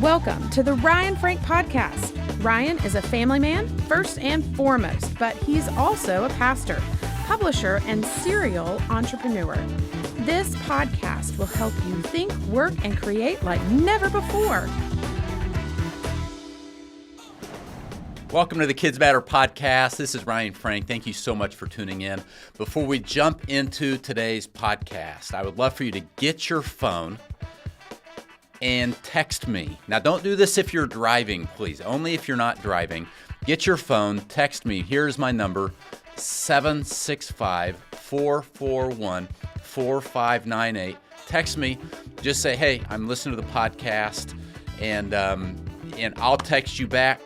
Welcome to the Ryan Frank Podcast. Ryan is a family man, first and foremost, but he's also a pastor, publisher, and serial entrepreneur. This podcast will help you think, work, and create like never before. Welcome to the Kids Matter Podcast. This is Ryan Frank. Thank you so much for tuning in. Before we jump into today's podcast, I would love for you to get your phone and text me. Now, don't do this if you're driving, please. Only if you're not driving. Get your phone, text me. Here's my number, 765-441-4598. Text me. Just say, hey, I'm listening to the podcast, and I'll text you back.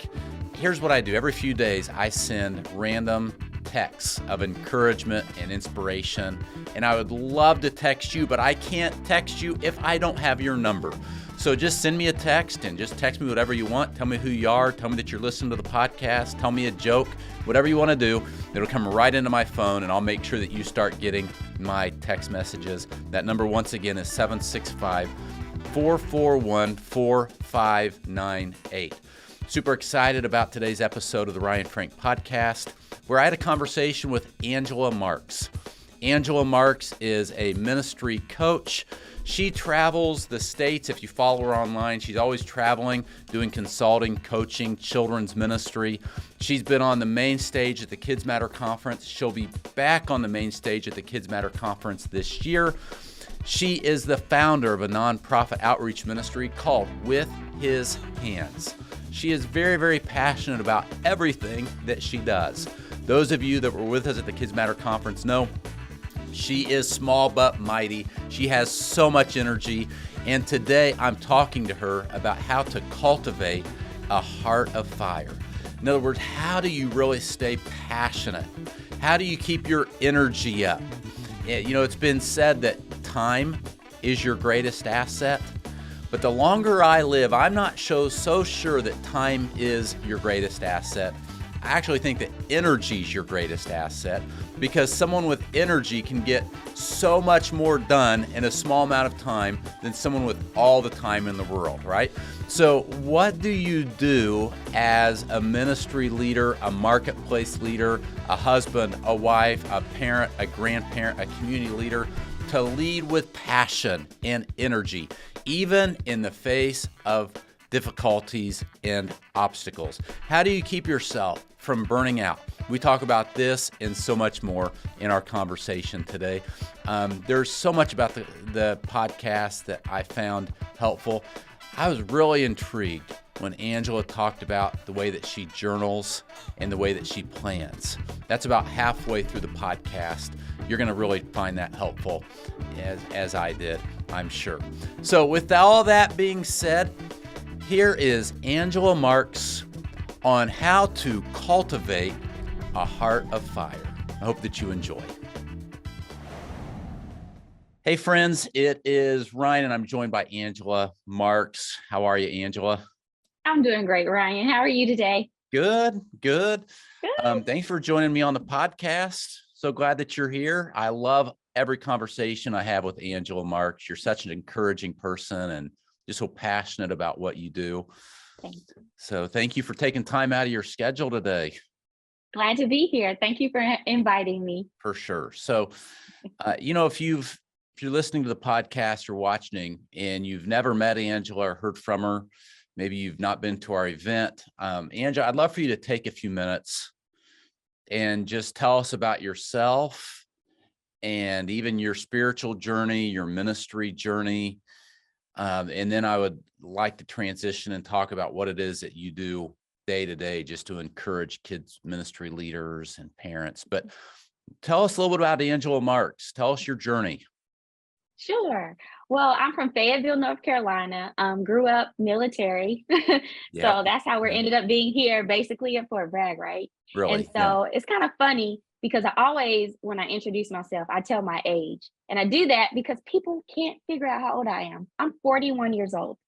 Here's what I do. Every few days, I send random texts of encouragement and inspiration, and I would love to text you, but I can't text you if I don't have your number. So just send me a text and just text me whatever you want. Tell me who you are. Tell me that you're listening to the podcast. Tell me a joke. Whatever you want to do, it'll come right into my phone, and I'll make sure that you start getting my text messages. That number, once again, is 765-441-4598. Super excited about today's episode of the Ryan Frank Podcast, where I had a conversation with Angela Marks. Angela Marks is a ministry coach. She travels the states. If you follow her online, she's always traveling, doing consulting, coaching, children's ministry. She's been on the main stage at the Kids Matter Conference. She'll be back on the main stage at the Kids Matter Conference this year. She is the founder of a nonprofit outreach ministry called With His Hands. She is very, very passionate about everything that she does. Those of you that were with us at the Kids Matter Conference know she is small but mighty. She has so much energy. And today I'm talking to her about how to cultivate a heart of fire. In other words, how do you really stay passionate? How do you keep your energy up? You know, it's been said that time is your greatest asset. But the longer I live, I'm not so sure that time is your greatest asset. I actually think that energy is your greatest asset, because someone with energy can get so much more done in a small amount of time than someone with all the time in the world, right? So what do you do as a ministry leader, a marketplace leader, a husband, a wife, a parent, a grandparent, a community leader, to lead with passion and energy, even in the face of difficulties and obstacles? How do you keep yourself from burning out? We talk about this and so much more in our conversation today. There's so much about the podcast that I found helpful. I was really intrigued when Angela talked about the way that she journals and the way that she plans. That's about halfway through the podcast. You're going to really find that helpful, as I did, I'm sure. So with all that being said, here is Angela Marks on how to cultivate a heart of fire. I hope that you enjoy. Hey friends, it is Ryan, and I'm joined by Angela Marks. How are you, Angela? I'm doing great, Ryan. How are you today? Good. Good. Thanks for joining me on the podcast. So glad that you're here. I love every conversation I have with Angela Marks. You're such an encouraging person and just so passionate about what you do. Thanks. So thank you for taking time out of your schedule today. Glad to be here. Thank you for inviting me. For sure. So, if you're listening to the podcast or watching and you've never met Angela or heard from her, maybe you've not been to our event, Angela, I'd love for you to take a few minutes and just tell us about yourself and even your spiritual journey, your ministry journey. And then I would like to transition and talk about what it is that you do day to day just to encourage kids ministry leaders and parents. But tell us a little bit about Angela Marks. Tell us your journey. Sure. Well, I'm from Fayetteville, North Carolina. Grew up military. So that's how we ended up being here, basically at Fort Bragg, right? Really? And so it's kind of funny because I always, when I introduce myself, I tell my age. And I do that because people can't figure out how old I am. I'm 41 years old.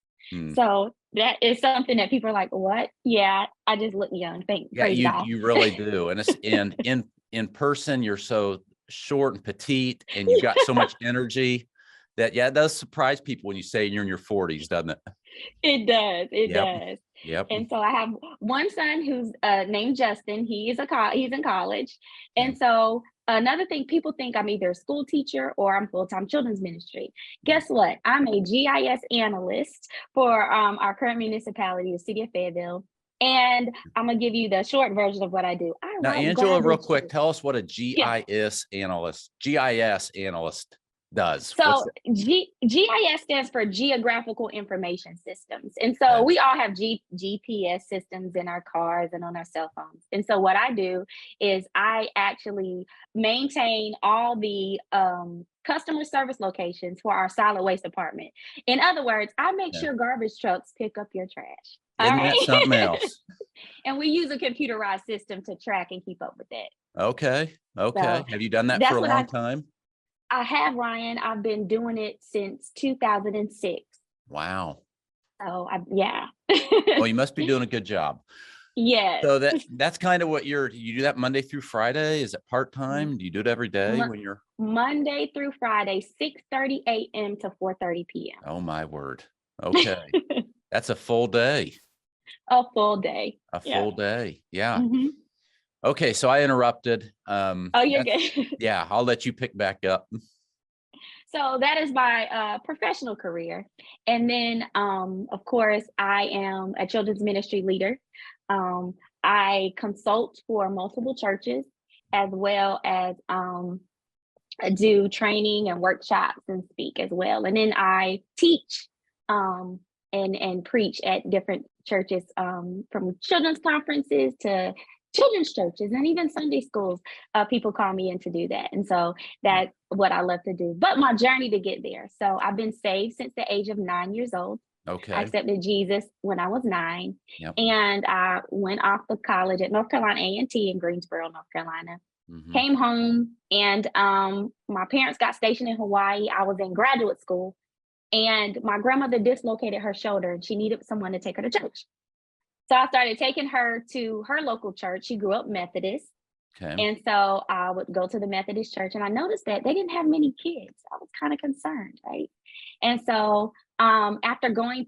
So that is something that people are like, what? Yeah, I just look young. You really do. And it's in person, you're so short and petite, and you've got so much energy That does surprise people when you say you're in your 40s, doesn't it? It does. It Yep. does. Yep. And so I have one son who's named Justin. He's in college. And so another thing, people think I'm either a school teacher or I'm full-time children's ministry. Guess what? I'm a GIS analyst for our current municipality, the city of Fayetteville. And I'm gonna give you the short version of what I do. Now, Angela, real quick, tell us what a Yeah. GIS analyst does. So GIS stands for Geographical Information Systems. And so Okay. we all have GPS systems in our cars and on our cell phones. And so what I do is I actually maintain all the customer service locations for our solid waste department. In other words, I make sure garbage trucks pick up your trash. Isn't that something else? And we use a computerized system to track and keep up with that. Okay. So Have you done that that's for a what long time? I have, Ryan. I've been doing it since 2006. Wow. So yeah. Well, you must be doing a good job. Yes. So that's kind of what you do that Monday through Friday? Is it part-time? Do you do it every day when you're Monday through Friday, 6:30 a.m. to 4:30 p.m. Oh my word. Okay. That's a full day. A full day. Full day. Yeah. Mm-hmm. Okay, so I interrupted. Oh, you're good. Yeah, I'll let you pick back up. So that is my professional career. And then, of course, I am a children's ministry leader. I consult for multiple churches as well as do training and workshops and speak as well. And then I teach and preach at different churches, from children's conferences to children's churches and even Sunday schools. People call me in to do that. And so that's what I love to do. But my journey to get there. So I've been saved since the age of 9 years old. Okay. I accepted Jesus when I was 9. Yep. And I went off to college at North Carolina A&T in Greensboro, North Carolina. Mm-hmm. Came home and my parents got stationed in Hawaii. I was in graduate school and my grandmother dislocated her shoulder and she needed someone to take her to church. So I started taking her to her local church. She grew up Methodist. Okay. And so I would go to the Methodist church and I noticed that they didn't have many kids. I was kind of concerned, right? And so after going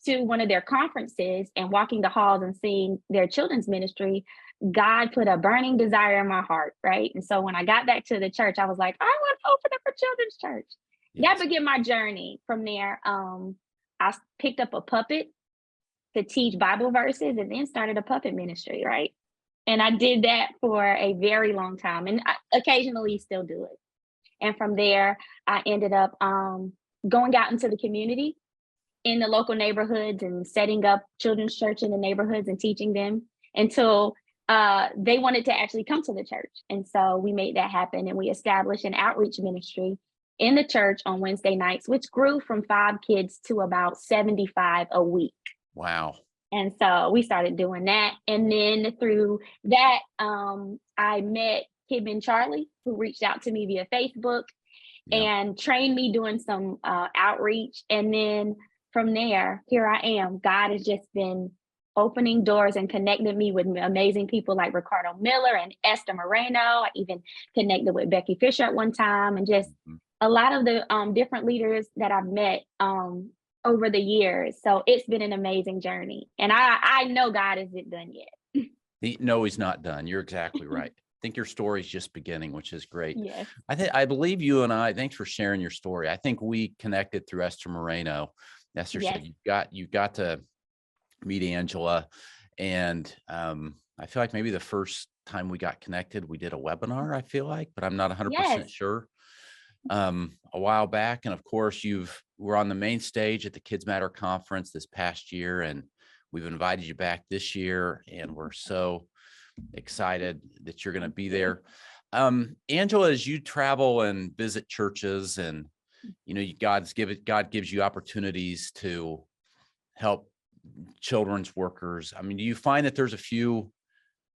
to one of their conferences and walking the halls and seeing their children's ministry, God put a burning desire in my heart, right? And so when I got back to the church, I was like, I want to open up a children's church. Yes. That began my journey. From there, I picked up a puppet to teach Bible verses and then started a puppet ministry, right? And I did that for a very long time and I occasionally still do it. And from there, I ended up going out into the community in the local neighborhoods and setting up children's church in the neighborhoods and teaching them until they wanted to actually come to the church. And so we made that happen and we established an outreach ministry in the church on Wednesday nights, which grew from 5 kids to about 75 a week. Wow. And so we started doing that. And then through that, I met Kim and Charlie, who reached out to me via Facebook and trained me doing some outreach. And then from there, here I am. God has just been opening doors and connected me with amazing people like Ricardo Miller and Esther Moreno. I even connected with Becky Fisher at one time and just a lot of the different leaders that I've met over the years. So it's been an amazing journey. And I know God isn't done yet. No, he's not done. You're exactly right. I think your story is just beginning, which is great. Yes. I believe you and I, thanks for sharing your story. I think we connected through Esther Moreno. Esther said you've got to meet Angela. And I feel like maybe the first time we got connected, we did a webinar, I feel like, but I'm not 100% sure. A while back. And of course, we're on the main stage at the Kids Matter conference this past year, and we've invited you back this year. And we're so excited that you're going to be there. Angela, as you travel and visit churches and, God gives you opportunities to help children's workers. I mean, do you find that there's a few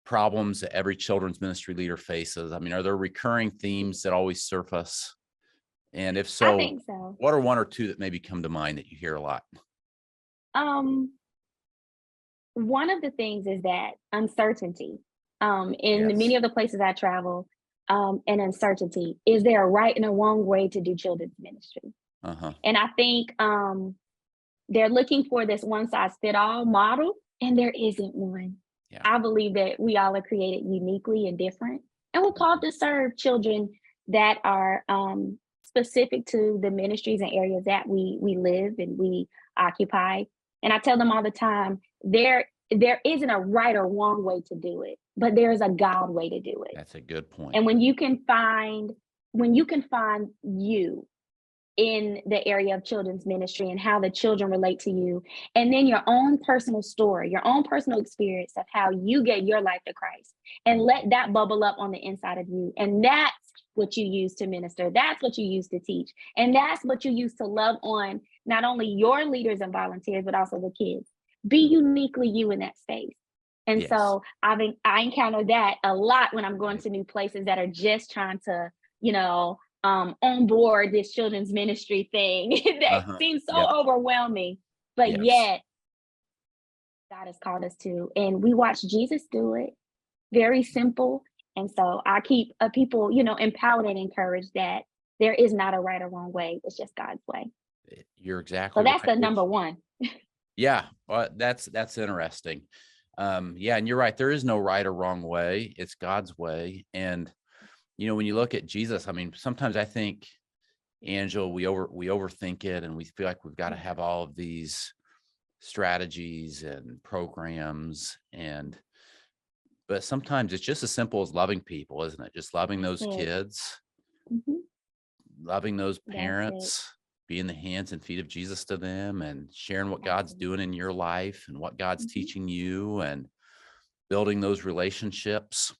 problems that every children's ministry leader faces? I mean, are there recurring themes that always surface? And if so, I think so. What are 1 or 2 that maybe come to mind that you hear a lot? One of the things is that uncertainty. In many of the places I travel, and uncertainty. Is there a right and a wrong way to do children's ministry? Uh-huh. And I think they're looking for this one size fit all model, and there isn't one. Yeah. I believe that we all are created uniquely and different, and we're called to serve children that are specific to the ministries and areas that we live and we occupy. And I tell them all the time, there isn't a right or wrong way to do it, but there's a God way to do it. That's a good point. And when you can find you in the area of children's ministry and how the children relate to you, and then your own personal story, your own personal experience of how you gave your life to Christ, and let that bubble up on the inside of you. And that's what you use to minister. That's what you use to teach. And that's what you use to love on not only your leaders and volunteers, but also the kids. Be uniquely you in that space. And Yes. so I encounter that a lot when I'm going to new places that are just trying to, on board this children's ministry thing that seems so overwhelming, but yet God has called us to, and we watch Jesus do it. Very simple. And so I keep people, empowered and encouraged that there is not a right or wrong way. It's just God's way. You're exactly So that's right. the number one. Yeah, well, that's interesting. Yeah, and you're right. There is no right or wrong way. It's God's way. And when you look at Jesus, I mean, sometimes I think, Angela, we overthink it, and we feel like we've got to have all of these strategies and programs, but sometimes it's just as simple as loving people, isn't it? Just loving those kids, loving those parents, being the hands and feet of Jesus to them, and sharing what God's doing in your life and what God's teaching you, and building those relationships.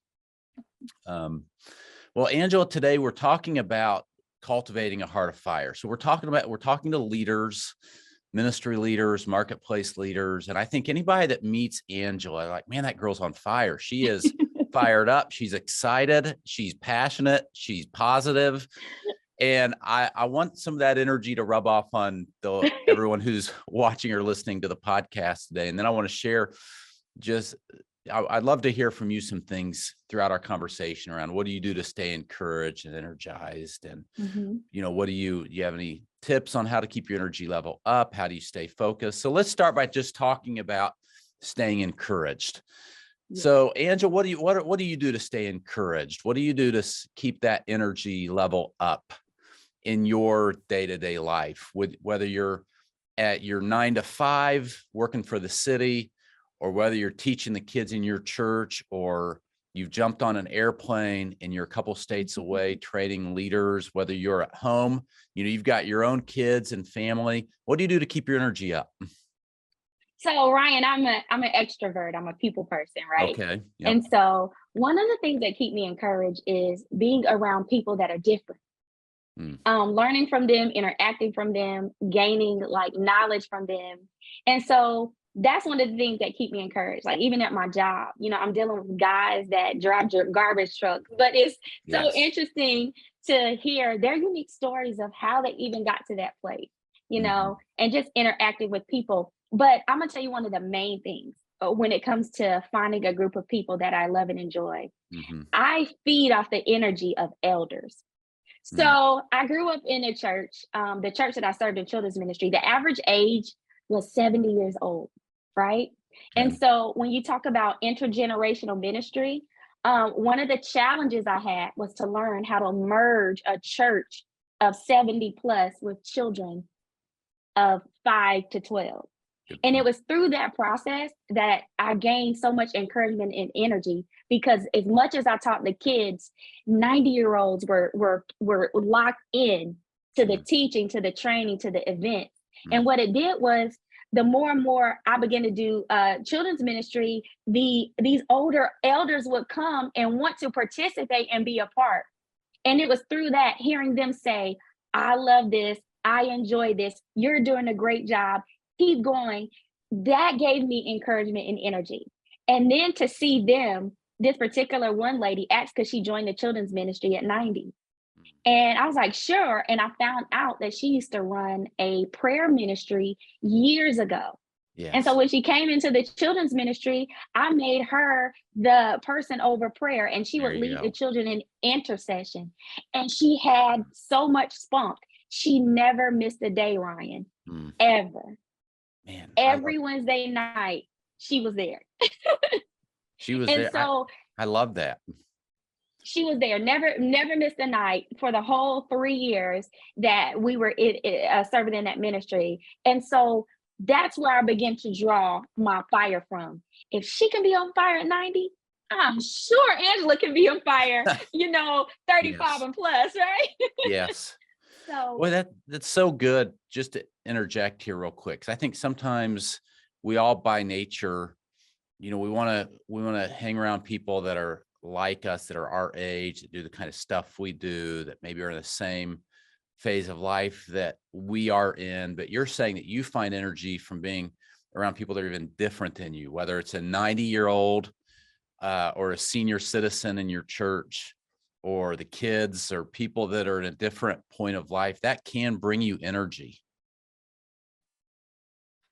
Well, Angela, today we're talking about cultivating a heart of fire. So we're talking to leaders, ministry leaders, marketplace leaders. And I think anybody that meets Angela, like, man, that girl's on fire. She is fired up. She's excited. She's passionate. She's positive. And I want some of that energy to rub off on everyone who's watching or listening to the podcast today. And then I want to share I'd love to hear from you some things throughout our conversation around what do you do to stay encouraged and energized? And, what do you have any tips on how to keep your energy level up? How do you stay focused? So let's start by just talking about staying encouraged. Yeah. So Angela, what do you do to stay encouraged? What do you do to keep that energy level up in your day-to-day life, whether you're at your 9 to 5 working for the city, or whether you're teaching the kids in your church, or you've jumped on an airplane and you're a couple states away training leaders, whether you're at home, you've got your own kids and family. What do you do to keep your energy up? So Ryan, I'm an extrovert. I'm a people person, right? Okay. Yep. And so one of the things that keep me encouraged is being around people that are different. Learning from them, interacting from them, gaining knowledge from them. And so that's one of the things that keep me encouraged. Like even at my job, I'm dealing with guys that drive garbage trucks, but it's so interesting to hear their unique stories of how they even got to that place, and just interacting with people. But I'm gonna tell you one of the main things when it comes to finding a group of people that I love and enjoy. I feed off the energy of elders. So I grew up in a church, the church that I served in children's ministry. The average age was 70 years old, right? And so when you talk about intergenerational ministry, one of the challenges I had was to learn how to merge a church of 70 plus with children of 5 to 12. And it was through that process that I gained so much encouragement and energy, because as much as I taught the kids, 90-year-olds were locked in to the teaching, to the training, to the events. And what it did was, the more and more I began to do children's ministry, these older elders would come and want to participate and be a part. And it was through that, hearing them say, I love this, I enjoy this, you're doing a great job, keep going. That gave me encouragement and energy. And then to see them, this particular one lady asked, because she joined the children's ministry at 90. And I was like, sure. And I found out that she used to run a prayer ministry years ago. Yes. And so when she came into the children's ministry, I made her the person over prayer, and she would lead the children in intercession. And she had so much spunk. She never missed a day, Ryan, ever. Man, Every Wednesday night, she was there. She was And there. so I love that. she was there, never missed a night for the whole 3 years that we were serving in that ministry. And so that's where I began to draw my fire from. If she can be on fire at 90, I'm sure Angela can be on fire, 35 Yes. and plus, right? Yes. So Well, that's so good. Just to interject here real quick, 'cause I think sometimes we all by nature, we want to hang around people that are like us, that are our age, that do the kind of stuff we do, that maybe are in the same phase of life that we are in. But you're saying that you find energy from being around people that are even different than you, whether it's a 90-year-old or a senior citizen in your church, or the kids, or people that are in a different point of life, that can bring you energy.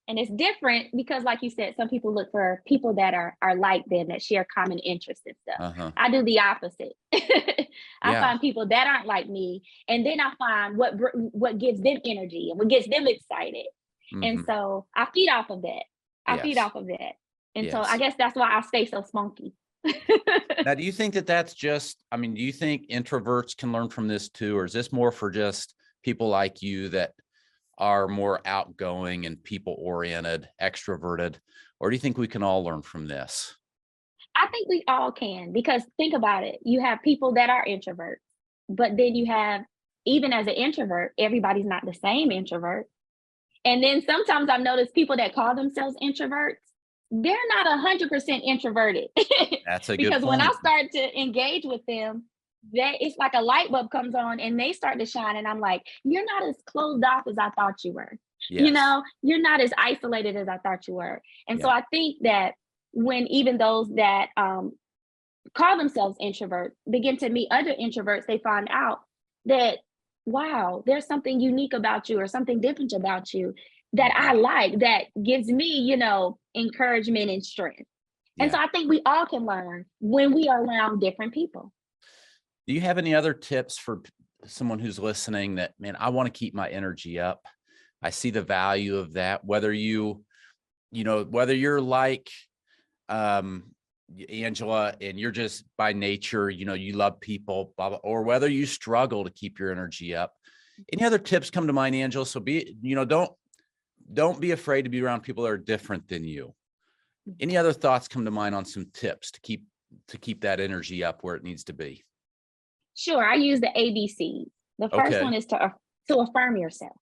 and it's different because, like you said, some people look for people that are like them, that share common interests and stuff. Uh-huh. I do the opposite. I Yeah. find people that aren't like me, and then I find what gives them energy and what gets them excited. And Mhm. so I feed off of that. I feed Yes. off of that. And so I Yes. guess that's why I stay so spunky. Now, do you think that that's just, do you think introverts can learn from this too, or is this more for just people like you that are more outgoing and people oriented, extroverted, or do you think we can all learn from this? I think we all can, because think about it. You have people that are introverts, but then you have, even as an introvert, everybody's not the same introvert. And then sometimes I've noticed people that call themselves introverts, they're not 100% introverted. That's a good Because when I point. start to engage with them, it's like a light bulb comes on and they start to shine. And I'm like, you're not as closed off as I thought you were. Yes. You're not as isolated as I thought you were. And so Yeah. I think that when even those that call themselves introverts begin to meet other introverts, they find out that, wow, there's something unique about you or something different about you that I like, that gives me, encouragement and strength. And so Yeah. I think we all can learn when we are around different people. Do you have any other tips for someone who's listening that, man, I want to keep my energy up? I see the value of that, whether whether you're like um Angela and you're just by nature, you love people, blah, blah, or whether you struggle to keep your energy up. Any other tips come to mind, Angela? So don't be afraid to be around people that are different than you. Any other thoughts come to mind on some tips to keep that energy up where it needs to be? Sure, I use the ABCs. The first Okay. one is to affirm yourself,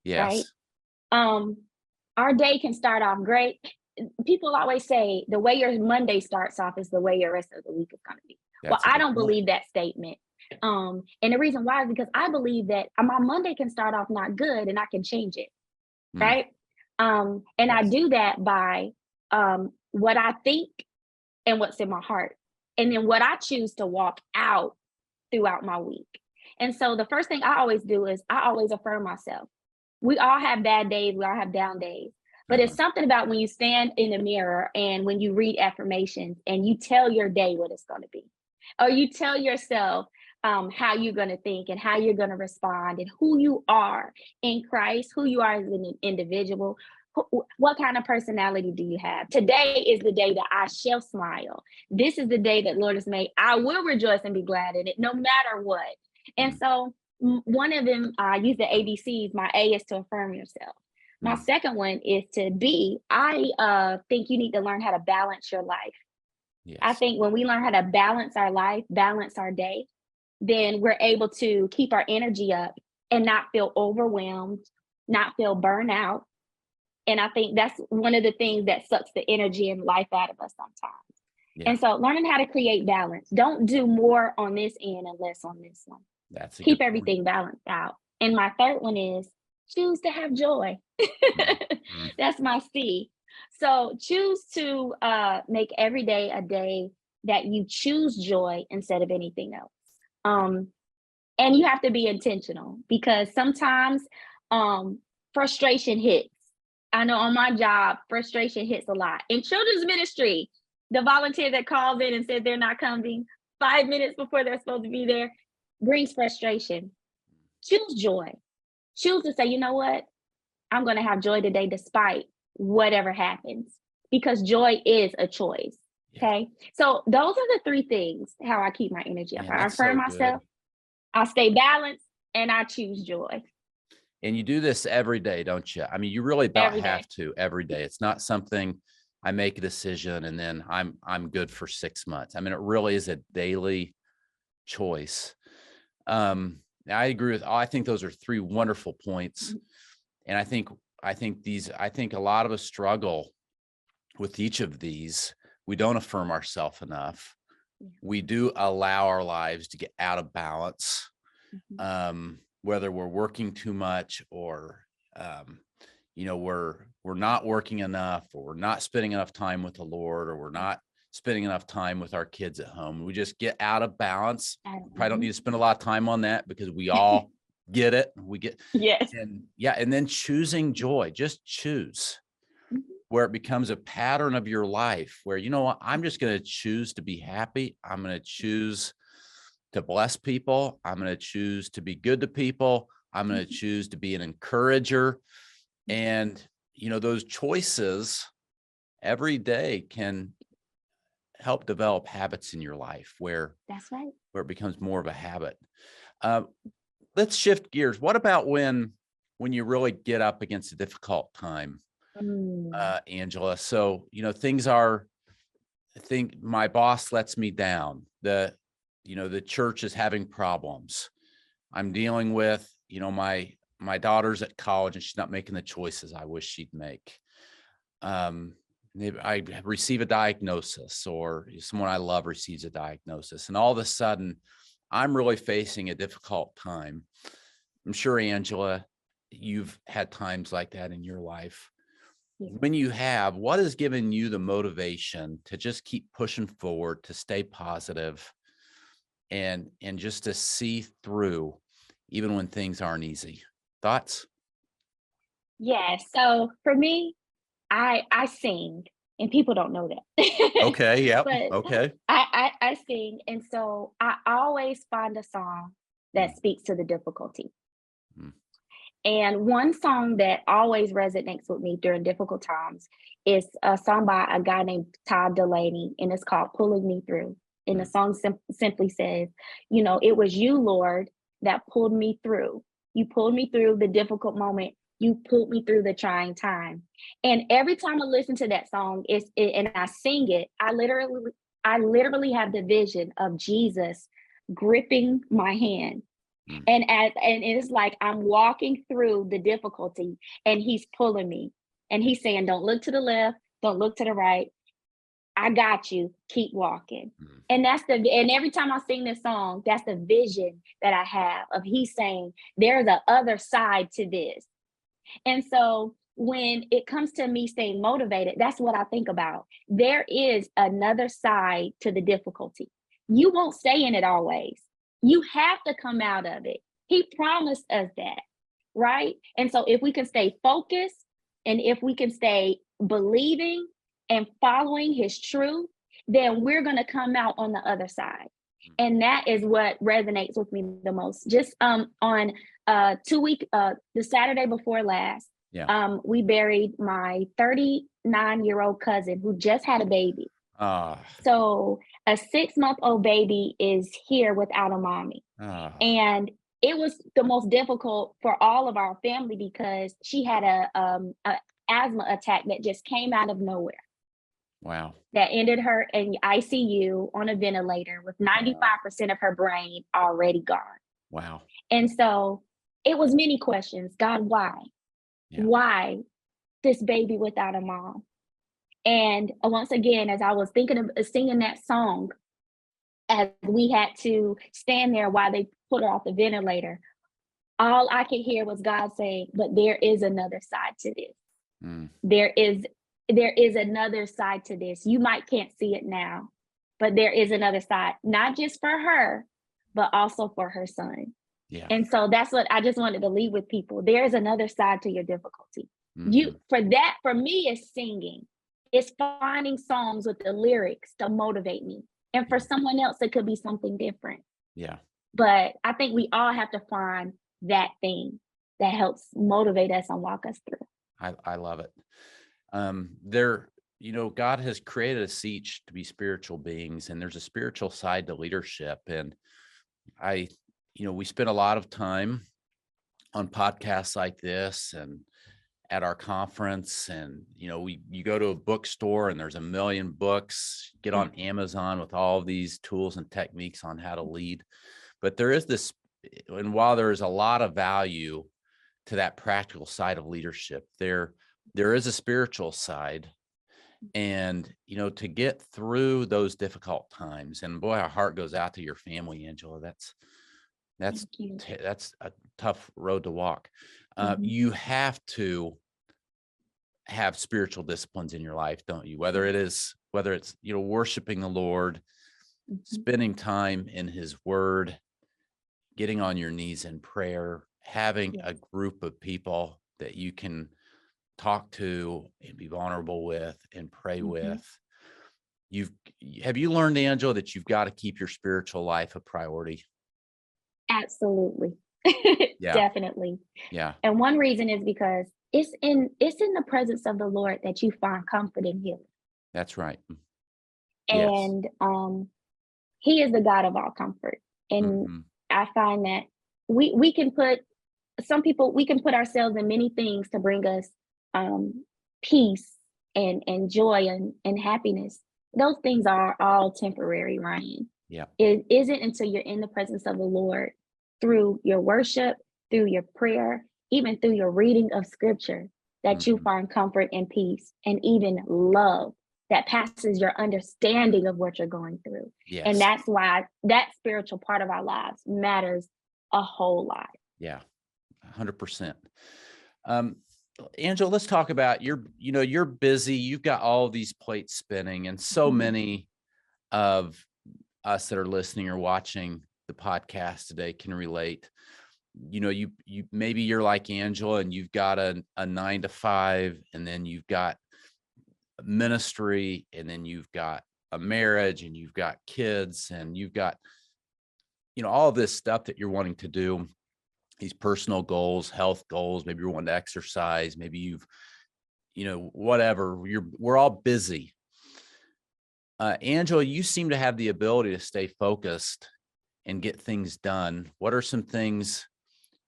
right? Yes. Our day can start off great. People always say the way your Monday starts off is the way your rest of the week is going to be. Well, That's a I good don't point. believe that statement. And the reason why is because I believe that my Monday can start off not good and I can change it, Mm, right? And I yes. do that by what I think and what's in my heart, and then what I choose to walk out throughout my week. And so the first thing I always do is I always affirm myself. We all have bad days, we all have down days. But it's Uh-huh. something about when you stand in the mirror and when you read affirmations and you tell your day what it's going to be, or you tell yourself how you're going to think and how you're going to respond and who you are in Christ, who you are as an individual. What kind of personality do you have? Today is the day that I shall smile. This is the day that Lord has made. I will rejoice and be glad in it, no matter what. And Mm, so one of them, I use the ABCs. My A is to affirm yourself. My mm, second one is to B. I think you need to learn how to balance your life. I yes. think when we learn how to balance our life, balance our day, then we're able to keep our energy up and not feel overwhelmed, not feel burnout. And I think that's one of the things that sucks the energy and life out of us sometimes. Yeah. And so learning how to create balance. Don't do more on this end and less on this one. That's a Keep good point. everything balanced out. And my third one is choose to have joy. Mm, mm, That's my C. So choose to make every day a day that you choose joy instead of anything else. Um, and you have to be intentional, because sometimes um, frustration hits. I know on my job, frustration hits a lot. In children's ministry, the volunteer that calls in and says they're not coming 5 minutes before they're supposed to be there brings frustration. Choose joy. choose to say, you know what? I'm going to have joy today despite whatever happens, because joy is a choice. Yeah. Okay. So those are the three things how I keep my energy up. Man, I that's affirm so myself, good. I stay balanced, and I choose joy And you do this every day, don't you? I mean, you really about every day. have to every day. It's not something I make a decision and then I'm good for 6 months. I mean, it really is a daily choice. I agree with, I think those are three wonderful points. And I think a lot of us struggle with each of these. We don't affirm ourselves enough. We do allow our lives to get out of balance. Whether we're working too much or, we're not working enough, or we're not spending enough time with the Lord, or we're not spending enough time with our kids at home. We just get out of balance. We probably don't need to spend a lot of time on that because we all get it. Yes. And then choosing joy, just choose, where it becomes a pattern of your life where, you know what, I'm just going to choose to be happy. I'm going to choose to bless people. I'm going to choose to be good to people. I'm going to choose to be an encourager. And, those choices every day can help develop habits in your life where That's right. it becomes more of a habit. Let's shift gears. What about when you really get up against a difficult time, Angela? So, I think my boss lets me down. The church is having problems. I'm dealing with, my daughter's at college and she's not making the choices I wish she'd make. I receive a diagnosis, or someone I love receives a diagnosis, and all of a sudden I'm really facing a difficult time. I'm sure, Angela, you've had times like that in your life. Yeah. When you have, what has given you the motivation to just keep pushing forward, to stay positive, and just to see through even when things aren't easy? Thoughts? Yeah. So for me, I sing, and people don't know that. Okay. Yep. But Okay. I sing, and so I always find a song that speaks to the difficulty. Mm. And one song that always resonates with me during difficult times is a song by a guy named Todd Delaney, and it's called Pulling Me Through. And the song simply says, it was you, Lord, that pulled me through. You pulled me through the difficult moment. You pulled me through the trying time. And every time I listen to that song, and I sing it, I literally have the vision of Jesus gripping my hand. And it's like I'm walking through the difficulty, and he's pulling me, and he's saying, don't look to the left, don't look to the right. I got you. Keep walking. And every time I sing this song, that's the vision that I have of he's saying there's a other side to this. And so when it comes to me staying motivated, that's what I think about. There is another side to the difficulty. You won't stay in it always. You have to come out of it. He promised us that, right? And so if we can stay focused, and if we can stay believing and following his truth, then we're going to come out on the other side. And that is what resonates with me the most. Just on the Saturday before last, we buried my 39-year-old cousin who just had a baby. So a 6-month-old baby is here without a mommy. And it was the most difficult for all of our family because she had a asthma attack that just came out of nowhere. Wow. That ended her in ICU on a ventilator with 95% of her brain already gone. Wow. And so it was many questions. God, why? Yeah. Why this baby without a mom? And once again, as I was thinking of singing that song, as we had to stand there while they put her off the ventilator, all I could hear was God saying, but there is another side to this. There is another side to this. You can't see it now, but there is another side, not just for her, but also for her son. Yeah. And so that's what I just wanted to leave with people. There is another side to your difficulty. For me, it's singing. It's finding songs with the lyrics to motivate me. And for someone else, it could be something different. Yeah. But I think we all have to find that thing that helps motivate us and walk us through. I love it. God has created us each to be spiritual beings, and there's a spiritual side to leadership. And we spend a lot of time on podcasts like this and at our conference, and you go to a bookstore and there's a million books, get on Amazon with all of these tools and techniques on how to lead. But there is this, and while there is a lot of value to that practical side of leadership, there is a spiritual side. And to get through those difficult times, and boy, our heart goes out to your family, Angela. That's a tough road to walk. You have to have spiritual disciplines in your life, don't you? Whether it's worshiping the Lord, spending time in His Word, getting on your knees in prayer, having a group of people that you can talk to and be vulnerable with and pray with. Have you learned, Angela, that you've got to keep your spiritual life a priority? Absolutely. Definitely. Yeah. And one reason is because it's in the presence of the Lord that you find comfort and healing. That's right. And He is the God of all comfort. And I find that we can put ourselves in many things to bring us peace and joy and happiness. Those things are all temporary, Ryan. Yeah. It isn't until you're in the presence of the Lord through your worship, through your prayer, even through your reading of scripture, that you find comfort and peace and even love that passes your understanding of what you're going through. Yes. And that's why that spiritual part of our lives matters a whole lot. Yeah, 100%. Angela, let's talk about you're busy. You've got all these plates spinning, and so many of us that are listening or watching the podcast today can relate. You maybe you're like Angela, and you've got a 9-to-5, and then you've got ministry, and then you've got a marriage, and you've got kids, and you've got all this stuff that you're wanting to do. These personal goals, health goals, maybe you're wanting to exercise, maybe whatever, we're all busy. Angela, you seem to have the ability to stay focused and get things done. What are some things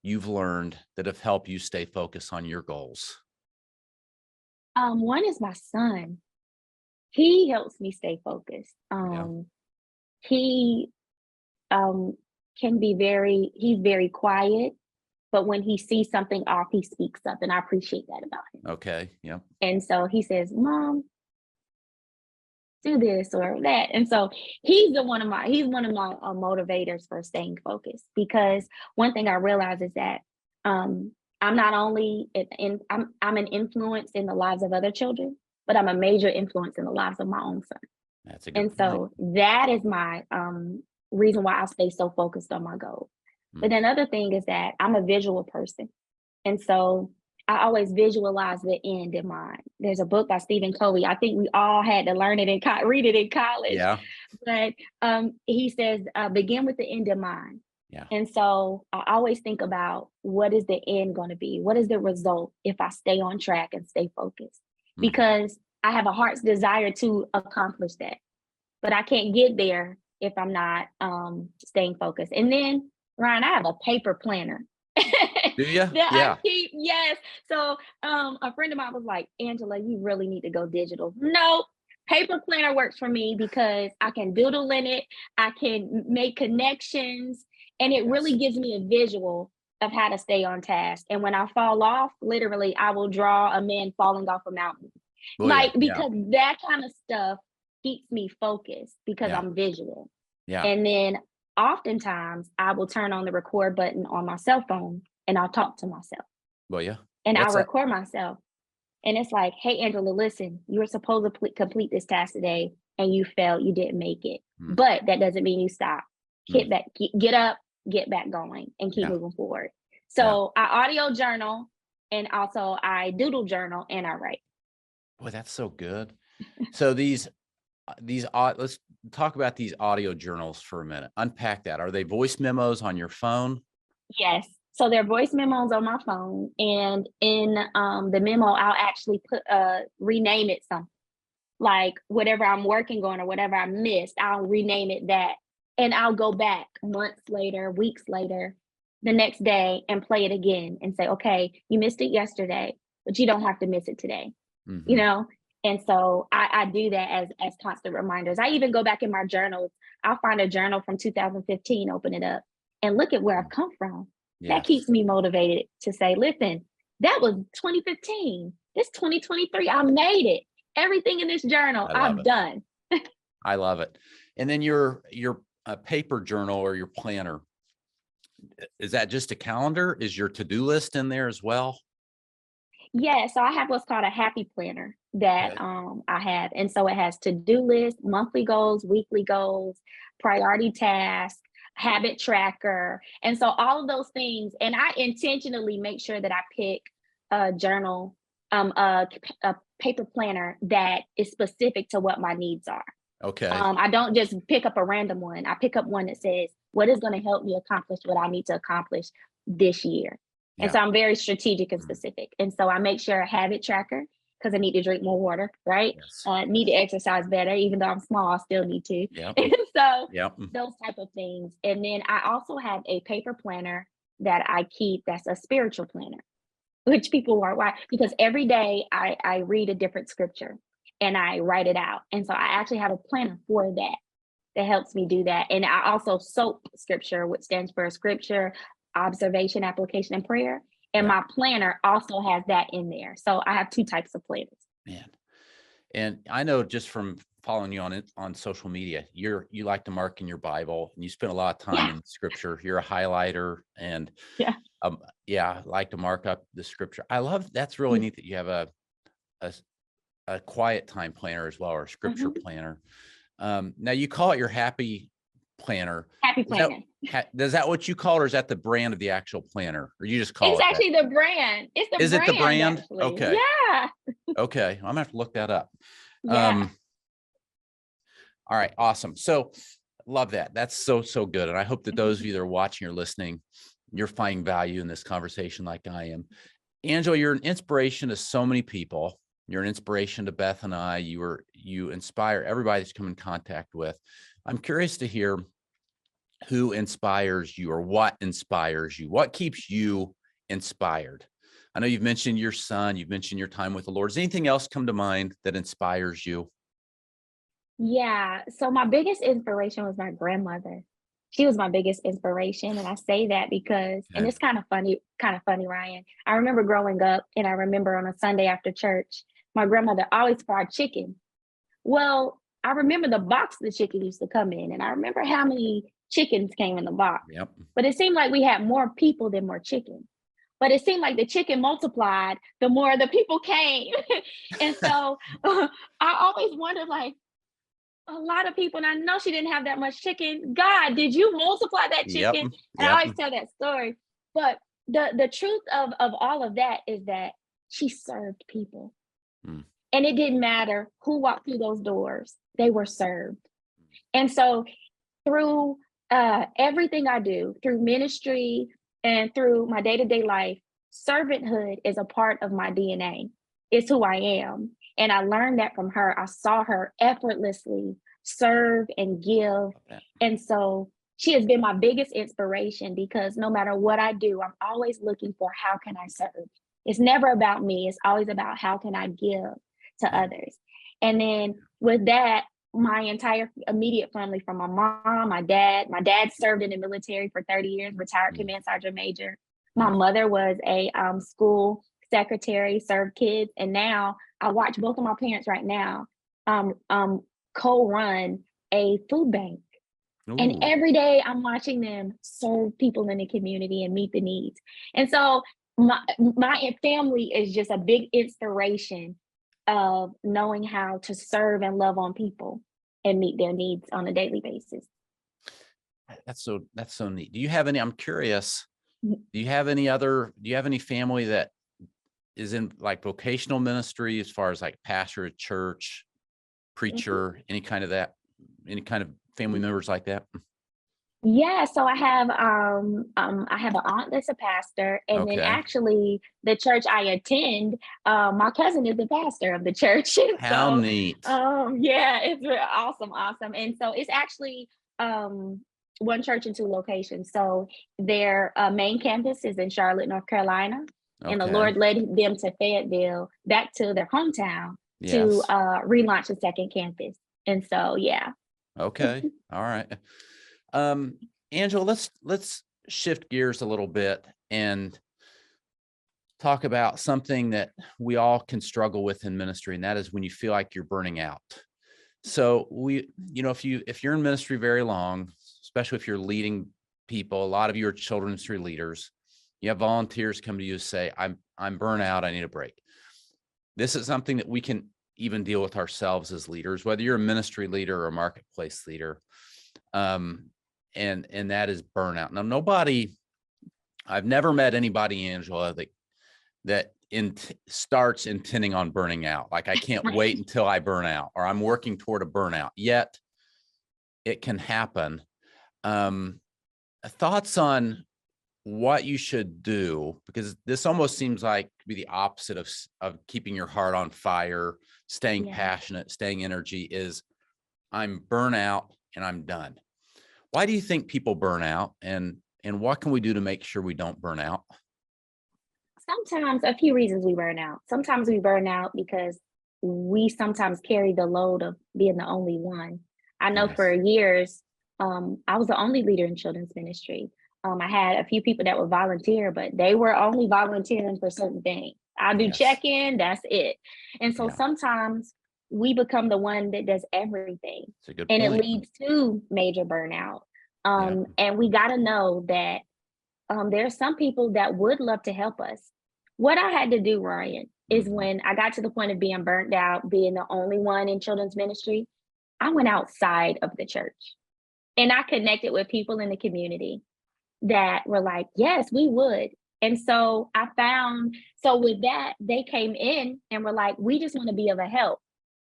you've learned that have helped you stay focused on your goals? One is my son. He helps me stay focused. He can be he's very quiet, but when he sees something off, he speaks up, and I appreciate that about him. Okay. Yeah. And so he says, "Mom, do this or that." And so he's one of my motivators for staying focused, because one thing I realize is that I'm not only I'm an influence in the lives of other children, but I'm a major influence in the lives of my own son. That's a good point. So that is my reason why I stay so focused on my goal. But another thing is that I'm a visual person. And so I always visualize the end in mind. There's a book by Stephen Covey. I think we all had to learn it read it in college. Yeah. But he says, begin with the end in mind. Yeah. And so I always think about, what is the end going to be? What is the result if I stay on track and stay focused? Because I have a heart's desire to accomplish that. But I can't get there if I'm not staying focused. And then, Ryan, I have a paper planner. Do you? Yeah. Yes. So a friend of mine was like, "Angela, you really need to go digital." No, paper planner works for me because I can doodle in it. I can make connections, and it really gives me a visual of how to stay on task. And when I fall off, literally, I will draw a man falling off a mountain. Because that kind of stuff keeps me focused, because I'm visual. Yeah. And then oftentimes I will turn on the record button on my cell phone and I'll talk to myself. Well, yeah. And I'll record myself. And it's like, "Hey, Angela, listen, you were supposed to complete this task today and you failed, you didn't make it. But that doesn't mean you stop. Get back, get up, get back going, and keep moving forward." So I audio journal, and also I doodle journal, and I write. Boy, that's so good. So let's talk about these audio journals for a minute. Unpack that. Are they voice memos on your phone? Yes. So there are voice memos on my phone, and in the memo, I'll actually put rename it something, like whatever I'm working on or whatever I missed, I'll rename it that, and I'll go back months later, weeks later, the next day, and play it again and say, okay, you missed it yesterday, but you don't have to miss it today. Mm-hmm. You know. And so I do that as constant reminders. I even go back in my journals. I'll find a journal from 2015, open it up, and look at where I've come from. Yes. That keeps me motivated to say, listen, that was 2015. This 2023, I made it. Everything in this journal, I've done. I love it. And then your paper journal or your planner, is that just a calendar? Is your to-do list in there as well? Yeah, so I have what's called a happy planner that I have. And so it has to-do list, monthly goals, weekly goals, priority tasks, habit tracker. And so all of those things, and I intentionally make sure that I pick a journal, a paper planner that is specific to what my needs are. Okay. I don't just pick up a random one. I pick up one that says, what is going to help me accomplish what I need to accomplish this year? Yeah. And so I'm very strategic and specific. And so I make sure I have it tracker because I need to drink more water, right? Yes. Need to exercise better. Even though I'm small, I still need to. Yep. So those type of things. And then I also have a paper planner that I keep that's a spiritual planner, which people are, why? Because every day I read a different scripture and I write it out. And so I actually have a planner for that helps me do that. And I also SOAP scripture, which stands for scripture, observation, application, and prayer. And my planner also has that in there. So I have two types of planners. Man. And I know just from following you on social media, you like to mark in your Bible and you spend a lot of time in scripture. You're a highlighter and like to mark up the scripture. I love, that's really neat that you have a quiet time planner as well, or a scripture planner. Now you call it your happy planner. Happy planner. Is that what you call it, or is that the brand of the actual planner, or you just call it's actually the brand? It's the is brand, it the brand? Actually. Okay. Yeah. Okay. I'm gonna have to look that up. Yeah. All right. Awesome. So love that. That's so good. And I hope that those of you that are watching or listening, you're finding value in this conversation like I am. Angela, you're an inspiration to so many people. You're an inspiration to Beth and I. You inspire everybody that you come in contact with. I'm curious to hear who inspires you, or what inspires you. What keeps you inspired? I know you've mentioned your son, you've mentioned your time with the Lord. Does anything else come to mind that inspires you? Yeah. So my biggest inspiration was my grandmother. She was my biggest inspiration. And I say that because, and it's kind of funny, Ryan. I remember growing up, and I remember on a Sunday after church, my grandmother always fried chicken. Well, I remember the box the chicken used to come in, and I remember how many chickens came in the box. Yep. But it seemed like we had more people than more chicken. But it seemed like the chicken multiplied the more the people came. And so I always wondered, like, a lot of people, and I know she didn't have that much chicken. God, did you multiply that chicken? And I always tell that story. But the truth of all of that is that she served people. And it didn't matter who walked through those doors, they were served. And so through everything I do, through ministry and through my day-to-day life, servanthood is a part of my DNA. It's who I am. And I learned that from her. I saw her effortlessly serve and give. And so she has been my biggest inspiration, because no matter what I do, I'm always looking for, how can I serve? It's never about me. It's always about, how can I give to others? And then with that, my entire immediate family, from my mom, my dad served in the military for 30 years, retired command sergeant major. My mother was a school secretary, served kids. And now I watch both of my parents right now co-run a food bank. Ooh. And every day I'm watching them serve people in the community and meet the needs. And so my family is just a big inspiration of knowing how to serve and love on people and meet their needs on a daily basis. That's so neat. Do you have any, I'm curious, do you have any family that is in like vocational ministry, as far as like pastor at church, preacher, any kind of family members like that? Yeah, so I have an aunt that's a pastor, and then Okay. actually the church I attend, my cousin is the pastor of the church. And How so neat. yeah, it's really awesome, awesome. And so it's actually one church in two locations. So their main campus is in Charlotte, North Carolina, and the Okay. Lord led them to Fayetteville, back to their hometown, to Yes. relaunch a second campus. And so yeah. Okay. All right. Um, Angela, let's shift gears a little bit and talk about something that we all can struggle with in ministry, and that is when you feel like you're burning out. So if you're in ministry very long, especially if you're leading people, a lot of you are children's ministry leaders. You have volunteers come to you and say, I'm burnt out, I need a break. This is something that we can even deal with ourselves as leaders, whether you're a ministry leader or a marketplace leader. And that is burnout. Now, I've never met anybody, Angela, that starts intending on burning out. Like, I can't wait until I burn out, or I'm working toward a burnout. Yet it can happen. Thoughts on what you should do, because this almost seems like to be the opposite of keeping your heart on fire, staying Yeah. passionate, staying energy, is I'm burnt out and I'm done. Why do you think people burn out, and what can we do to make sure we don't burn out? Sometimes a few reasons we burn out. Sometimes we burn out because we sometimes carry the load of being the only one. I know for Yes. years, I was the only leader in children's ministry. I had a few people that would volunteer, but they were only volunteering for certain things. I'll do Yes. check-in, that's it. And so Yeah. sometimes we become the one that does everything, It's a good and it point. leads to major burnout. Yeah. And we got to know that there are some people that would love to help us. What I had to do, Ryan, is Mhm. when I got to the point of being burnt out, being the only one in children's ministry, I went outside of the church and I connected with people in the community that were like, yes, we would. And so I found, so with that, they came in and were like, we just want to be of a help.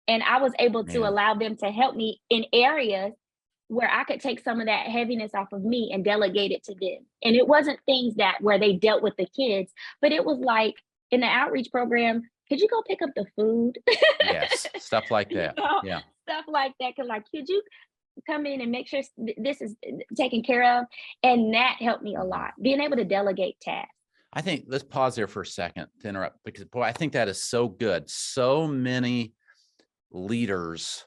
And I was able to Man. allow them to help me in areas where I could take some of that heaviness off of me and delegate it to them. And it wasn't things that where they dealt with the kids, but it was like in the outreach program, could you go pick up the food? Yes. Stuff like You that. know, Yeah. stuff like that. Cause like, could you come in and make sure this is taken care of? And that helped me a Mhm. lot, being able to delegate tasks. I think let's pause there for a second to interrupt, because boy, I think that is so good. So many leaders,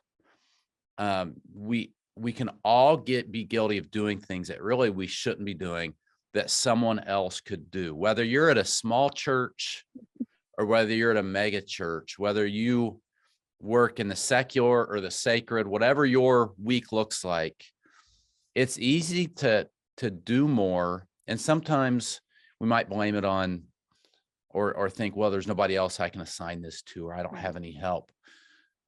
we can all be guilty of doing things that really we shouldn't be doing, that someone else could do. Whether you're at a small church or whether you're at a mega church, whether you work in the secular or the sacred, whatever your week looks like, it's easy to do more. And sometimes we might blame it on, or think, well, there's nobody else I can assign this to, or I don't have Right. any help.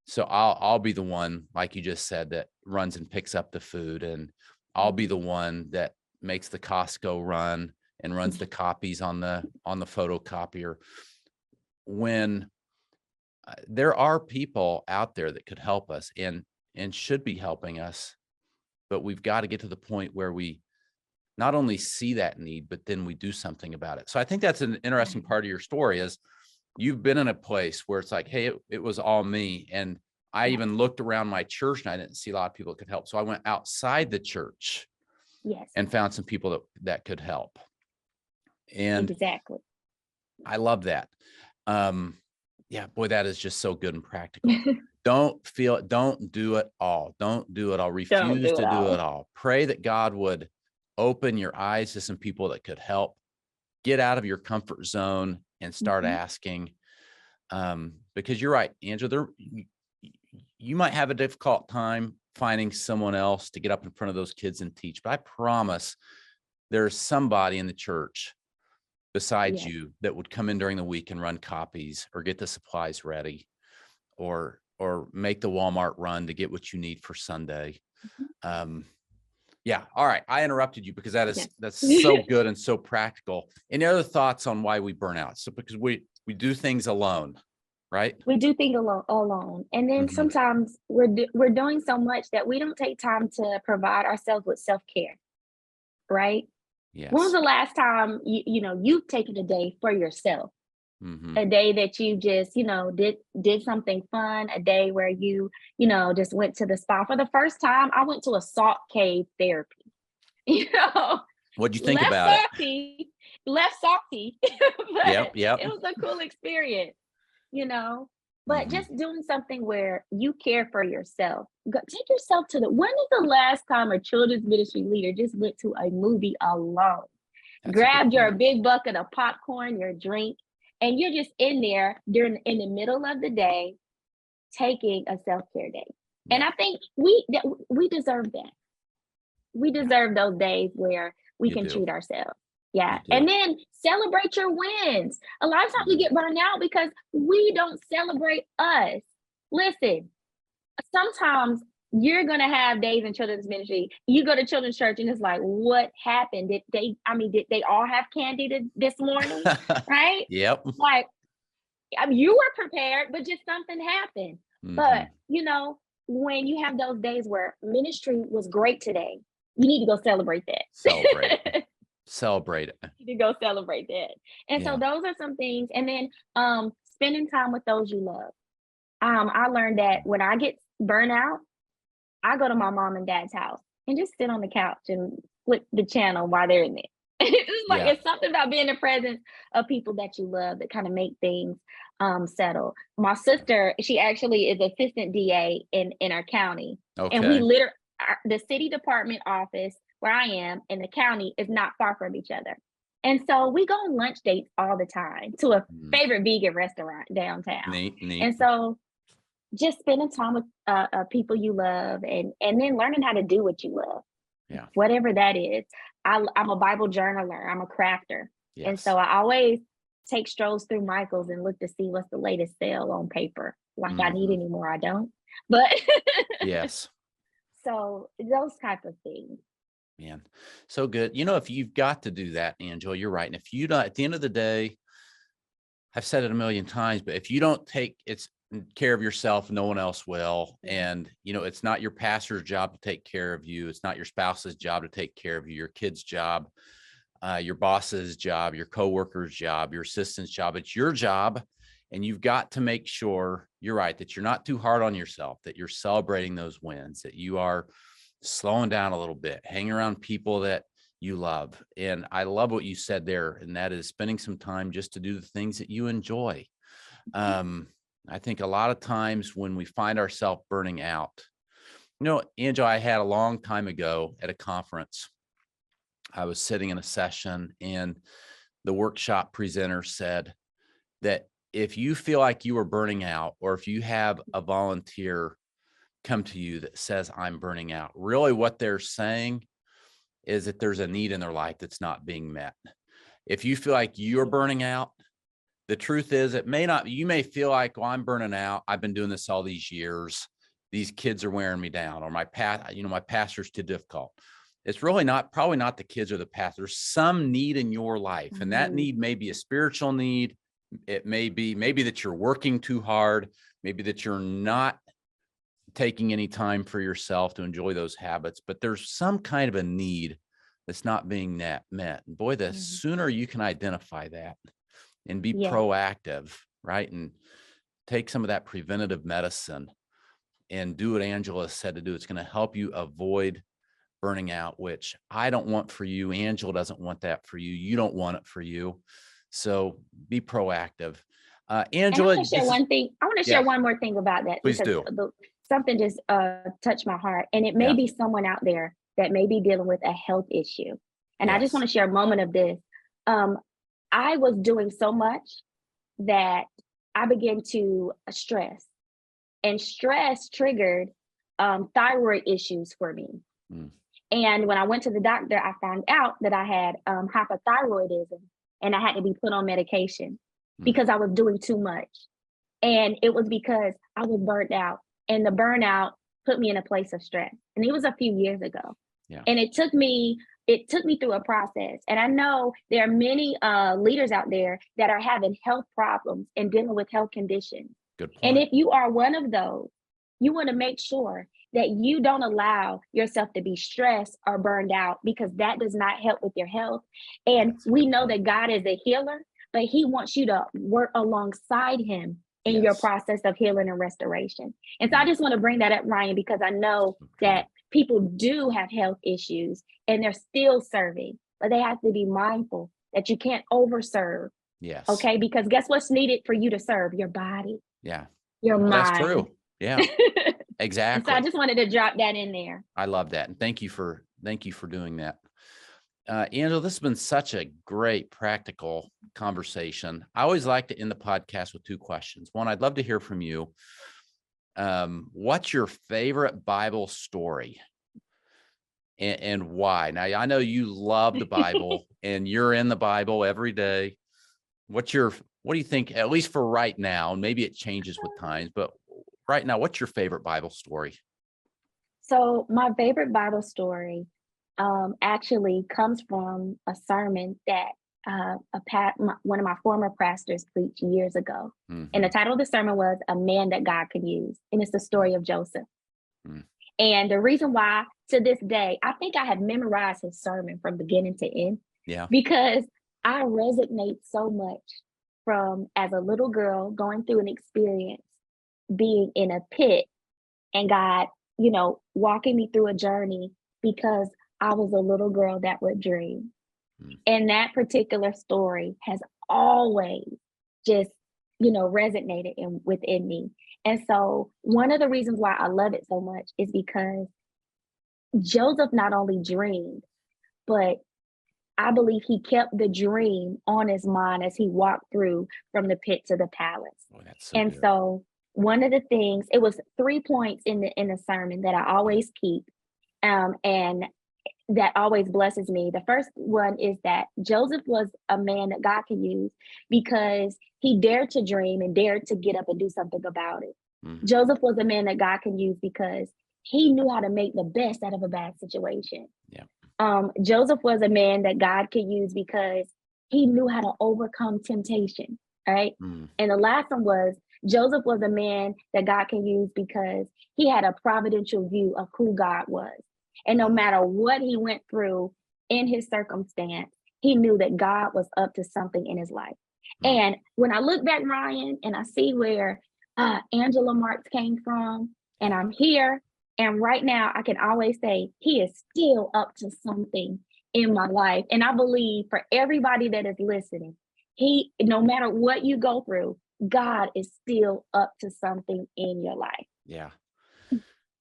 So I'll be the one, like you just said, that runs and picks up the food, and I'll be Mhm. the one that makes the Costco run and runs the copies on the photocopier. When there are people out there that could help us and should be helping us, but we've got to get to the point where we not only see that need, but then we do something about it. So I think that's an interesting Right. part of your story, is you've been in a place where it's like, hey, it was all me. And I Yes. even looked around my church and I didn't see a lot of people that could help. So I went outside the church Yes. and found some people that could help. And Exactly. I love that. Um, yeah, boy, that is just so good and practical. Don't do it all. Don't do it all. Don't Refuse do it to do it all. all. Pray that God would open your eyes to some people that could help. Get out of your comfort zone and start Mhm. asking. Because you're right, Angela, you might have a difficult time finding someone else to get up in front of those kids and teach, but I promise there's somebody in the church besides Yes. you that would come in during the week and run copies or get the supplies ready, or make the Walmart run to get what you need for Sunday. Mhm. Um, yeah. All right. I interrupted you because Yes. that's so good and so practical. Any other thoughts on why we burn out? So because we do things alone, right? We do things alone, and then Mhm. sometimes we're doing so much that we don't take time to provide ourselves with self care. right? Yes. When was the last time you've taken a day for yourself? Mm-hmm. A day that you just, did something fun, a day where you, just went to the spa. For the first time, I went to a salt cave therapy. You know, What'd you think less about it? salty, less salty, but Yep. it was a cool experience, you know. But Mm-hmm. just doing something where you care for yourself. Take yourself to when is the last time a children's ministry leader just went to a movie alone? That's a good Grabbed your point. big bucket of popcorn, your drink, and you're just in there in the middle of the day taking a self-care day. And Yeah. I think we deserve that. We deserve those days where we You can do. treat ourselves. Yeah. You do. And then celebrate your wins. A lot of times we get burned out because we don't celebrate us. Listen, sometimes you're going to have days in children's ministry. You go to children's church and it's like, what happened? Did they all have candy this morning? Right? Yep. Like, you were prepared, but just something happened. Mm-hmm. But, when you have those days where ministry was great today, you need to go celebrate that. Celebrate it. Celebrate it. You need to go celebrate that. And so those are some things. And then spending time with those you love. I learned that when I get burnt out, I go to my mom and dad's house and just sit on the couch and flip the channel while they're in there. It's something about being in the presence of people that you love that kind of make things settle. My sister, she actually is assistant DA in our county. Okay. And we the city department office where I am and the county is not far from each other. And so we go on lunch dates all the time to a favorite vegan restaurant downtown. Neat. And so just spending time with people you love and then learning how to do what you love. Yeah. Whatever that is. I'm a Bible journaler. I'm a crafter. Yes. And so I always take strolls through Michael's and look to see what's the latest sale on paper. Like I need any more, I don't. But yes. So those type of things. Man, so good. If you've got to do that, Angela, you're right. And if you don't, at the end of the day, I've said it a million times, but if you don't take care of yourself, no one else will. And, it's not your pastor's job to take care of you. It's not your spouse's job to take care of you, your kid's job, your boss's job, your coworker's job, your assistant's job. It's your job. And you've got to make sure, you're right, that you're not too hard on yourself, that you're celebrating those wins, that you are slowing down a little bit, hang around people that you love. And I love what you said there. And that is spending some time just to do the things that you enjoy. I think a lot of times when we find ourselves burning out, Angela, I had a long time ago at a conference, I was sitting in a session and the workshop presenter said that if you feel like you are burning out, or if you have a volunteer come to you that says, I'm burning out, really what they're saying is that there's a need in their life that's not being met. If you feel like you're burning out, the truth is you may feel like, well, I'm burning out. I've been doing this all these years. These kids are wearing me down, or my pastor's too difficult. It's really probably not the kids or the pastor. There's some need in your life. And that need may be a spiritual need. It may be that you're working too hard, maybe that you're not taking any time for yourself to enjoy those habits, but there's some kind of a need that's not being met. And boy, the sooner you can identify that and be proactive, right? And take some of that preventative medicine and do what Angela said to do. It's going to help you avoid burning out, which I don't want for you. Angela doesn't want that for you. You don't want it for you. So be proactive. Angela, I want to share one thing. I want to share one more thing about that. Please do. Something just touched my heart. And it may be someone out there that may be dealing with a health issue. And I just want to share a moment of this. I was doing so much that I began to stress. And stress triggered thyroid issues for me. And when I went to the doctor, I found out that I had hypothyroidism and I had to be put on medication because I was doing too much. And it was because I was burnt out, and the burnout put me in a place of stress. And it was a few years ago. And it took me through a process. And I know there are many leaders out there that are having health problems and dealing with health conditions. Good point. And if you are one of those, You want to make sure that you don't allow yourself to be stressed or burned out, because that does not help with your health. And we know that God is a healer, but he wants you to work alongside him in your process of healing and restoration. And so I just want to bring that up, Ryan, because I know that people do have health issues and they're still serving, but they have to be mindful that you can't overserve. Yes. Okay. Because guess what's needed for you to serve? Your body. Yeah. Your mind. That's true. Yeah. Exactly. And so I just wanted to drop that in there. I love that. And thank you for doing that. Angela, this has been such a great practical conversation. I always like to end the podcast with 2 questions. One, I'd love to hear from you. What's your favorite Bible story and why? Now, I know you love the Bible and you're in the Bible every day. What do you think, at least for right now, and maybe it changes with times, but right now, what's your favorite Bible story? So my favorite Bible story actually comes from a sermon that one of my former pastors preached years ago. Mm-hmm. And the title of the sermon was "A Man That God Could Use." And it's the story of Joseph. Mm. And the reason why, to this day, I think I have memorized his sermon from beginning to end. Yeah. Because I resonate so much from, as a little girl, going through an experience, being in a pit, and God, walking me through a journey because I was a little girl that would dream. And that particular story has always just, resonated within me. And so one of the reasons why I love it so much is because Joseph not only dreamed, but I believe he kept the dream on his mind as he walked through from the pit to the palace. Oh, that's so good. So one of the things, it was 3 points in the sermon that I always keep, and that always blesses me. The first one is that Joseph was a man that God can use because he dared to dream and dared to get up and do something about it. Mm-hmm. Joseph was a man that God can use because he knew how to make the best out of a bad situation. Yeah. Joseph was a man that God could use because he knew how to overcome temptation. Right. Mm. And the last one was Joseph was a man that God can use because he had a providential view of who God was. And no matter what he went through in his circumstance, he knew that God was up to something in his life. Mm. And when I look back, Ryan, and I see where Angela Marks came from, and I'm here, and right now I can always say he is still up to something in my life. And I believe for everybody that is listening, no matter what you go through, God is still up to something in your life. Yeah.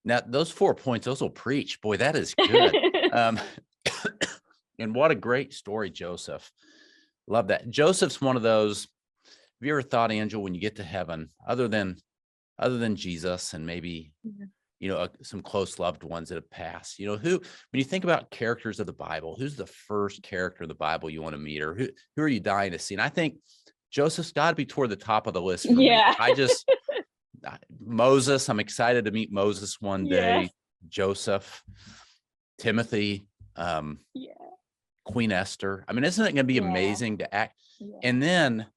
Now, those 4 points, those will preach. Boy, that is good. And what a great story, Joseph. Love that. Joseph's one of those. Have you ever thought, Angela, when you get to heaven, other than Jesus and maybe, some close loved ones that have passed, when you think about characters of the Bible, who's the first character of the Bible you want to meet, or who are you dying to see? And I think Joseph's got to be toward the top of the list for me. Moses, I'm excited to meet Moses one day. Yeah. Joseph, Timothy, Queen Esther. I mean, isn't it going to be amazing to act? Yeah. And then,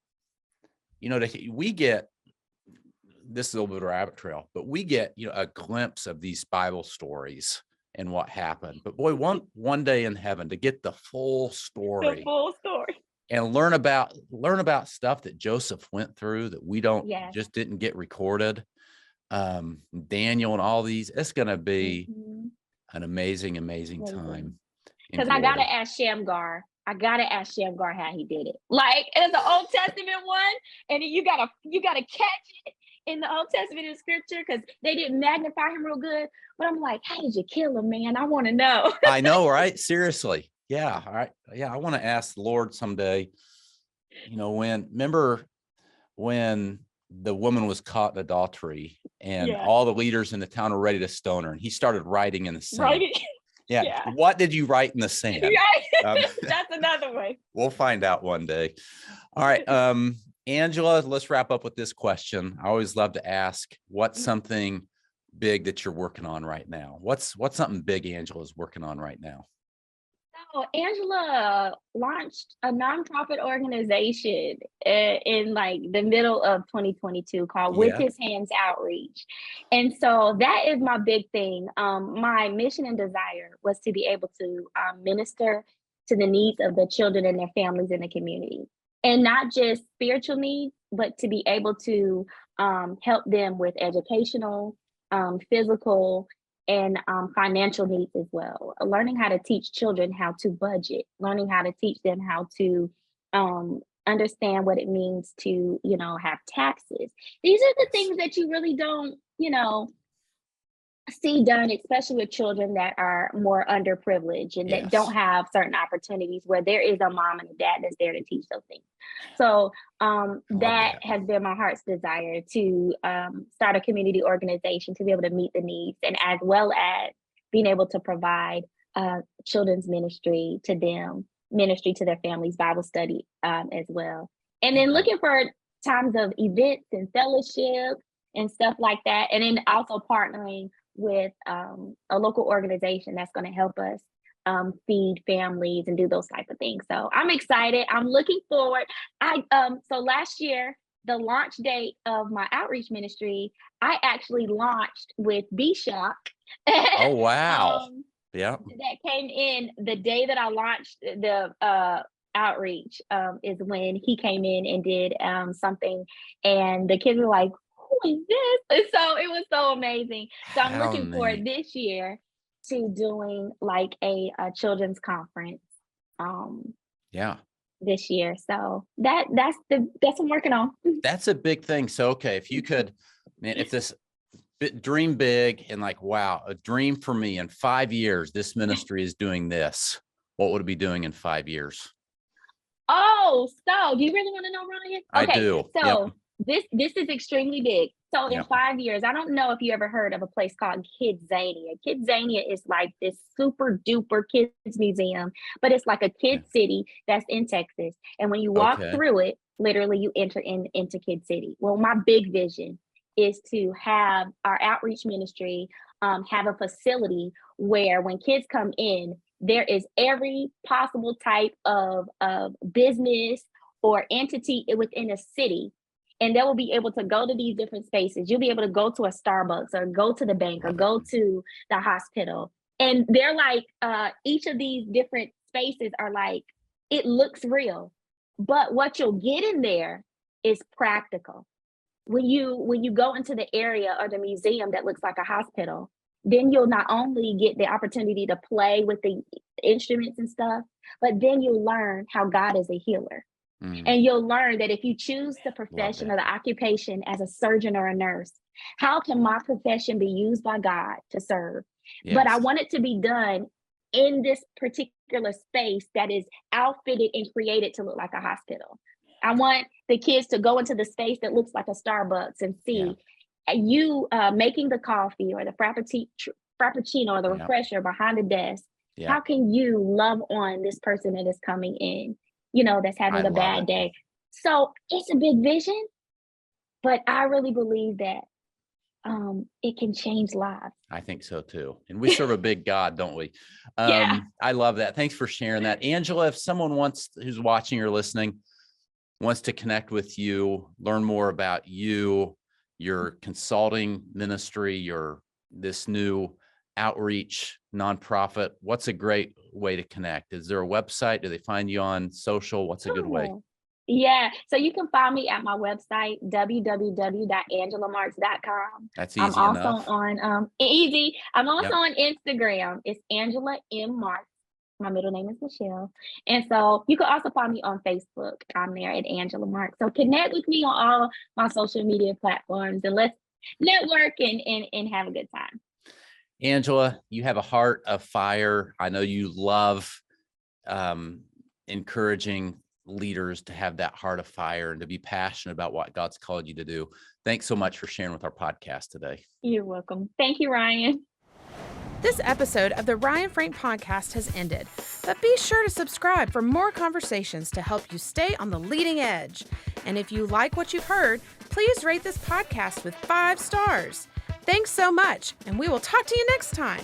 we get, this is a little bit of a rabbit trail, but we get, a glimpse of these Bible stories and what happened. But boy, one day in heaven to get the full story. The full story. And learn about stuff that Joseph went through that we just didn't get recorded. Daniel and all these, it's going to be an amazing time. Because I got to ask Shamgar. How he did it. Like, it's an Old Testament one, and you gotta catch it in the Old Testament in Scripture because they didn't magnify him real good. But I'm like, how did you kill him, man? I want to know. I know, right? Seriously. Yeah. All right. Yeah. I want to ask the Lord someday, remember when the woman was caught in adultery and all the leaders in the town were ready to stone her, and he started writing in the sand. Yeah. What did you write in the sand? That's another way. We'll find out one day. All right. Angela, let's wrap up with this question. I always love to ask, what's something big that you're working on right now? What's something big Angela's working on right now? So Angela launched a nonprofit organization in like the middle of 2022 called With Yeah. His Hands Outreach. And so that is my big thing. My mission and desire was to be able to minister to the needs of the children and their families in the community. And not just spiritual needs, but to be able to help them with educational, physical, and financial needs as well. Learning how to teach children how to budget, learning how to teach them how to understand what it means to, have taxes. These are the things that you really don't, see done, especially with children that are more underprivileged and that don't Yes. have certain opportunities where there is a mom and a dad that's there to teach those things. So I love that that. has been my heart's desire to start a community organization to be able to meet the needs and as well as being able to provide children's ministry to them, ministry to their families, Bible study as well. And then Yeah. looking for times of events and fellowship and stuff like that. And then also partnering with a local organization that's going to help us feed families and do those type of things. So I'm excited. I'm looking forward. So last year, the launch date of my outreach ministry, I actually launched with B-Shock. Oh, wow. Yeah. That came in the day that I launched the outreach is when he came in and did something, and the kids were like, who is this? And so it was so amazing. So I'm How looking forward neat. this year to doing like a children's conference Yeah. this year. So that's what I'm working on. That's a big thing. So, okay, if you could, man, if this dream big and like, wow, a dream for me in 5 years, this ministry is doing this, what would it be doing in 5 years? Oh, so do you really want to know, Ryan? I Okay, do. so Yep. this is extremely big. So in Yep. 5 years, I don't know if you ever heard of a place called Kidzania. Kidzania is like this super duper kids museum, but it's like a kid city that's in Texas. And when you walk Okay. through it, literally you enter into Kid City. Well, my big vision is to have our outreach ministry have a facility where when kids come in, there is every possible type of business or entity within a city, and they will be able to go to these different spaces. You'll be able to go to a Starbucks or go to the bank or Love go it. to the hospital, and they're like each of these different spaces are like, it looks real, but what you'll get in there is practical. When you go into the area or the museum that looks like a hospital, then you'll not only get the opportunity to play with the instruments and stuff, but then you'll learn how God is a healer. Mm, And you'll learn that if you choose the love profession that. or the occupation as a surgeon or a nurse, how can my profession be used by God to serve? But I Yes. want it to be done in this particular space that is outfitted and created to look like a hospital. I want the kids to go into the space that looks like a Starbucks and Yeah. see you making the coffee or the frappuccino or the Yeah. refresher behind the desk. Yeah. How can you love on this person that is coming in, that's I having a love bad it. day? So it's a big vision, but I really believe that it can change lives. I think so too. And we serve a big God, don't we? Yeah. I love that. Thanks for sharing that. Angela, if someone who's watching or listening, wants to connect with you, learn more about you, your consulting ministry, this new outreach nonprofit, what's a great way to connect? Is there a website? Do they find you on social? What's a good way? Yeah. So you can find me at my website, www.angelamarks.com. That's I'm easy also enough. on easy. I'm also Yep. on Instagram. It's Angela M. Marks. My middle name is Michelle. And so you can also find me on Facebook. I'm there at Angela Marks. So connect with me on all my social media platforms and let's network and have a good time. Angela, you have a heart of fire. I know you love encouraging leaders to have that heart of fire and to be passionate about what God's called you to do. Thanks so much for sharing with our podcast today. You're welcome. Thank you, Ryan. This episode of the Ryan Frank Podcast has ended, but be sure to subscribe for more conversations to help you stay on the leading edge. And if you like what you've heard, please rate this podcast with 5 stars. Thanks so much, and we will talk to you next time.